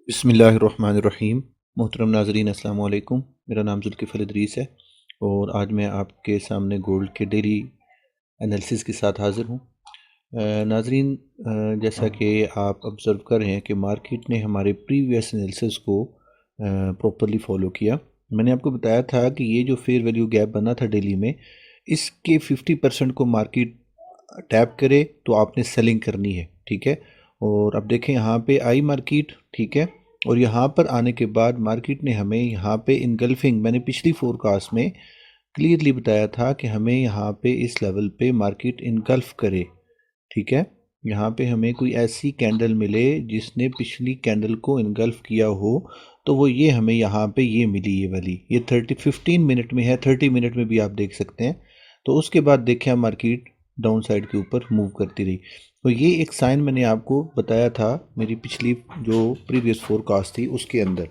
बिस्मिल्लाहिर्रहमानिर्रहीम। मोहतरम नाज़रीन अस्सलाम वालेकुम। मेरा नाम ज़ुल्किफ़ल इदरीस है और आज मैं आपके सामने गोल्ड के डेली एनालिसिस के साथ हाज़िर हूँ। नाज़रीन, जैसा कि आप ऑब्ज़र्व कर रहे हैं कि मार्केट ने हमारे प्रीवियस एनालिसिस को प्रॉपर्ली फ़ॉलो किया। मैंने आपको बताया था कि ये जो फेयर वैल्यू गैप बना था डेली में, इसके 50% को मार्केट टैप करे तो आपने सेलिंग करनी है, ठीक है। और अब देखें यहाँ पे आई मार्केट, ठीक है। और यहाँ पर आने के बाद मार्केट ने हमें यहाँ पे इनगल्फिंग, मैंने पिछली फोरकास्ट में क्लियरली बताया था कि हमें यहाँ पे इस लेवल पे मार्केट इनगल्फ करे, ठीक है। यहाँ पे हमें कोई ऐसी कैंडल मिले जिसने पिछली कैंडल को इनगल्फ किया हो, तो वो ये हमें यहाँ पे ये मिली, ये वाली, ये 15 मिनट में है, 30 मिनट में भी आप देख सकते हैं। तो उसके बाद देखें मार्केट डाउन साइड के ऊपर मूव करती रही। तो ये एक साइन मैंने आपको बताया था मेरी पिछली जो प्रीवियस फोरकास्ट थी उसके अंदर।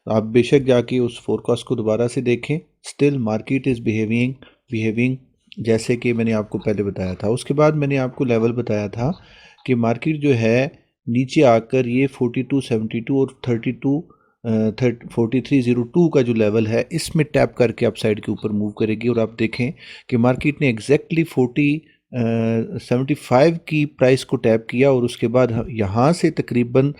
आप बेशक जाके उस फोरकास्ट को दोबारा से देखें। स्टिल मार्केट इज़ बिहेविंग जैसे कि मैंने आपको पहले बताया था। उसके बाद मैंने आपको लेवल बताया था कि मार्केट जो है नीचे आकर ये 4272 और 4302 का जो लेवल है इसमें टैप करके अपसाइड के ऊपर मूव करेगी। और आप देखें कि मार्केट ने एग्जैक्टली 75 की प्राइस को टैप किया और उसके बाद यहाँ से तकरीबन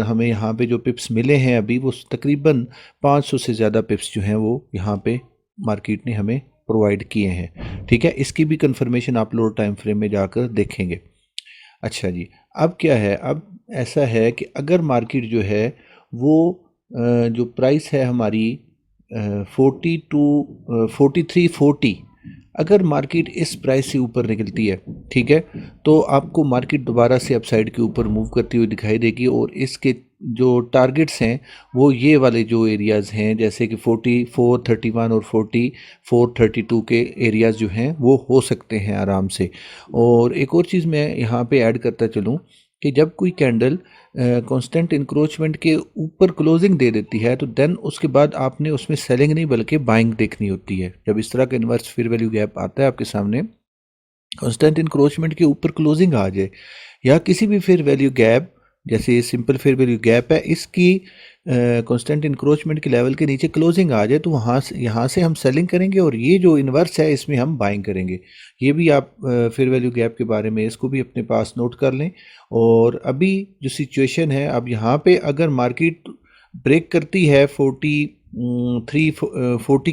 हमें यहाँ पे जो पिप्स मिले हैं अभी वो तकरीबन 500 से ज़्यादा पिप्स जो हैं वो यहाँ पे मार्केट ने हमें प्रोवाइड किए हैं, ठीक है। इसकी भी कंफर्मेशन आप लोअर टाइम फ्रेम में जाकर देखेंगे। अच्छा जी, अब क्या है, अब ऐसा है कि अगर मार्केट जो है वो जो प्राइस है हमारी 4340, अगर मार्केट इस प्राइस से ऊपर निकलती है, ठीक है, तो आपको मार्केट दोबारा से अपसाइड के ऊपर मूव करती हुई दिखाई देगी। और इसके जो टारगेट्स हैं वो ये वाले जो एरियाज़ हैं जैसे कि 4431 और 4432 के एरियाज़ जो हैं वो हो सकते हैं आराम से। और एक और चीज़ मैं यहाँ पे ऐड करता चलूँ कि जब कोई कैंडल कांस्टेंट इंक्रोचमेंट के ऊपर क्लोजिंग दे देती है तो देन उसके बाद आपने उसमें सेलिंग नहीं बल्कि बाइंग देखनी होती है। जब इस तरह का इन्वर्स फेयर वैल्यू गैप आता है आपके सामने, कांस्टेंट इंक्रोचमेंट के ऊपर क्लोजिंग आ जाए या किसी भी फेयर वैल्यू गैप, जैसे ये सिंपल फेयर वैल्यू गैप है, इसकी कांस्टेंट इंक्रोचमेंट के लेवल के नीचे क्लोजिंग आ जाए तो वहाँ से यहाँ से हम सेलिंग करेंगे और ये जो इन्वर्स है इसमें हम बाइंग करेंगे। ये भी आप फेयर वैल्यू गैप के बारे में इसको भी अपने पास नोट कर लें। और अभी जो सिचुएशन है, अब यहाँ पे अगर मार्केट ब्रेक करती है 40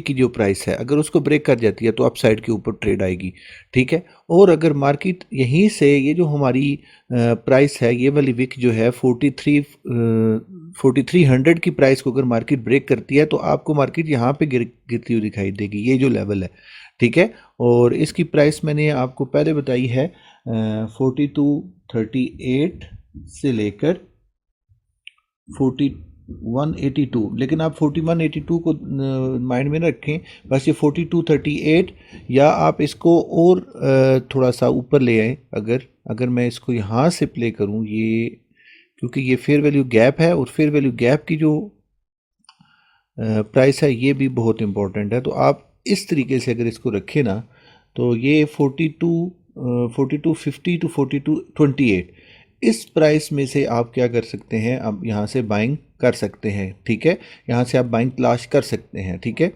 की जो प्राइस है, अगर उसको ब्रेक कर जाती है तो अप साइड के ऊपर ट्रेड आएगी, ठीक है। और अगर मार्केट यहीं से ये जो हमारी प्राइस है, ये वाली विक जो है 4300 की प्राइस को अगर मार्केट ब्रेक करती है तो आपको मार्केट यहाँ पे गिरती हुई दिखाई देगी, ये जो लेवल है, ठीक है। और इसकी प्राइस मैंने आपको पहले बताई है 4238 से लेकर 4182, लेकिन आप 4182 को माइंड में रखें, बस ये 4238, या आप इसको और थोड़ा सा ऊपर ले आए। अगर मैं इसको यहाँ से प्ले करूँ, ये क्योंकि ये फेयर वैल्यू गैप है और फेयर वैल्यू गैप की जो प्राइस है ये भी बहुत इंपॉर्टेंट है। तो आप इस तरीके से अगर इसको रखें ना, तो ये 4250 टू 4228, इस प्राइस में से आप क्या कर सकते हैं, अब यहाँ से बाइंग कर सकते हैं, ठीक है। यहाँ से आप बाइंग तलाश कर सकते हैं, ठीक है।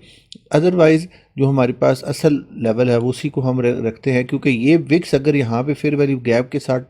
अदरवाइज़ जो हमारे पास असल लेवल है वो उसी को हम रखते हैं, क्योंकि ये विक्स अगर यहाँ पे फेयर वैल्यू गैप के साथ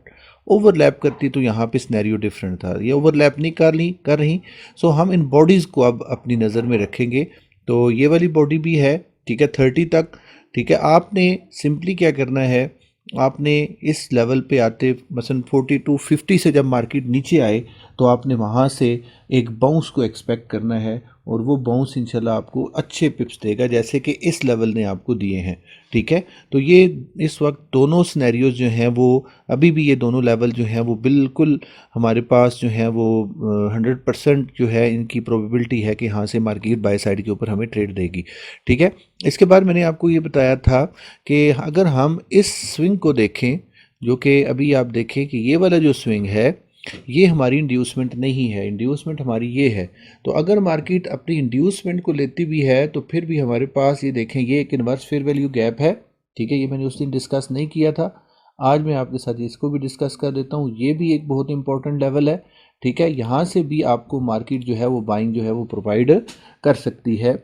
ओवरलैप करती तो यहाँ पे सिनेरियो डिफरेंट था। ये ओवरलैप नहीं कर रही। सो हम इन बॉडीज़ को अब अपनी नज़र में रखेंगे। तो ये वाली बॉडी भी है, ठीक है, 30 तक, ठीक है। आपने सिंपली क्या करना है, आपने इस लेवल पे आते मसलन 4250 से जब मार्केट नीचे आए तो आपने वहाँ से एक बाउंस को एक्सपेक्ट करना है और वो बाउंस इंशाल्लाह आपको अच्छे पिप्स देगा जैसे कि इस लेवल ने आपको दिए हैं, ठीक है। तो ये इस वक्त दोनों सिनेरियोज जो हैं वो अभी भी, ये दोनों लेवल जो हैं वो बिल्कुल हमारे पास जो है वो 100% जो है इनकी प्रोबेबिलिटी है कि यहाँ से मार्केट बाय साइड के ऊपर हमें ट्रेड देगी, ठीक है। इसके बाद मैंने आपको ये बताया था कि अगर हम इस स्विंग को देखें, जो कि अभी आप देखें कि ये वाला जो स्विंग है ये हमारी इंड्यूसमेंट नहीं है, इंड्यूसमेंट हमारी ये है। तो अगर मार्केट अपनी इंड्यूसमेंट को लेती भी है तो फिर भी हमारे पास ये देखें, ये एक इन्वर्स फेयर वैल्यू गैप है, ठीक है। ये मैंने उस दिन डिस्कस नहीं किया था, आज मैं आपके साथ इसको भी डिस्कस कर देता हूँ। ये भी एक बहुत इंपॉर्टेंट लेवल है, ठीक है, यहाँ से भी आपको मार्केट जो है वो बाइंग जो है वो प्रोवाइड कर सकती है।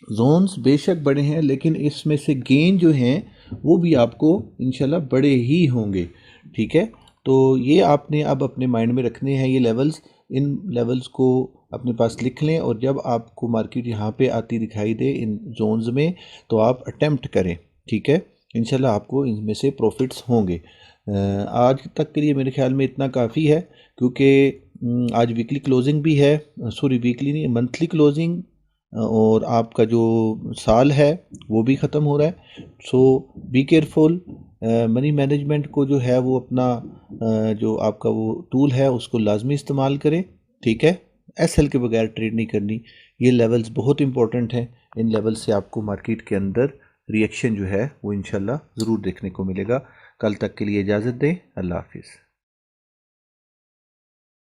जोन्स बेशक बड़े हैं, लेकिन इसमें से गेन जो हैं वो भी आपको इंशाल्लाह बड़े ही होंगे। ठीक है, तो ये आपने अब अपने माइंड में रखने हैं ये लेवल्स। इन लेवल्स को अपने पास लिख लें, और जब आपको मार्केट यहाँ पे आती दिखाई दे इन जोन्स में, तो आप अटेम्प्ट करें। ठीक है, इंशाल्लाह आपको इनमें से प्रॉफिट्स होंगे। आज तक के लिए मेरे ख्याल में इतना काफ़ी है, क्योंकि आज वीकली क्लोजिंग भी है, सॉरी वीकली नहीं, मंथली क्लोजिंग, और आपका जो साल है वो भी ख़त्म हो रहा है। सो बी केयरफुल। मनी मैनेजमेंट को जो है वो अपना जो आपका वो टूल है उसको लाजमी इस्तेमाल करें। ठीक है, एसएल के बगैर ट्रेड नहीं करनी। ये लेवल्स बहुत इंपॉर्टेंट हैं। इन लेवल से आपको मार्केट के अंदर रिएक्शन जो है वो इंशाल्लाह ज़रूर देखने को मिलेगा। कल तक के लिए इजाज़त दें। अल्लाह हाफिज़।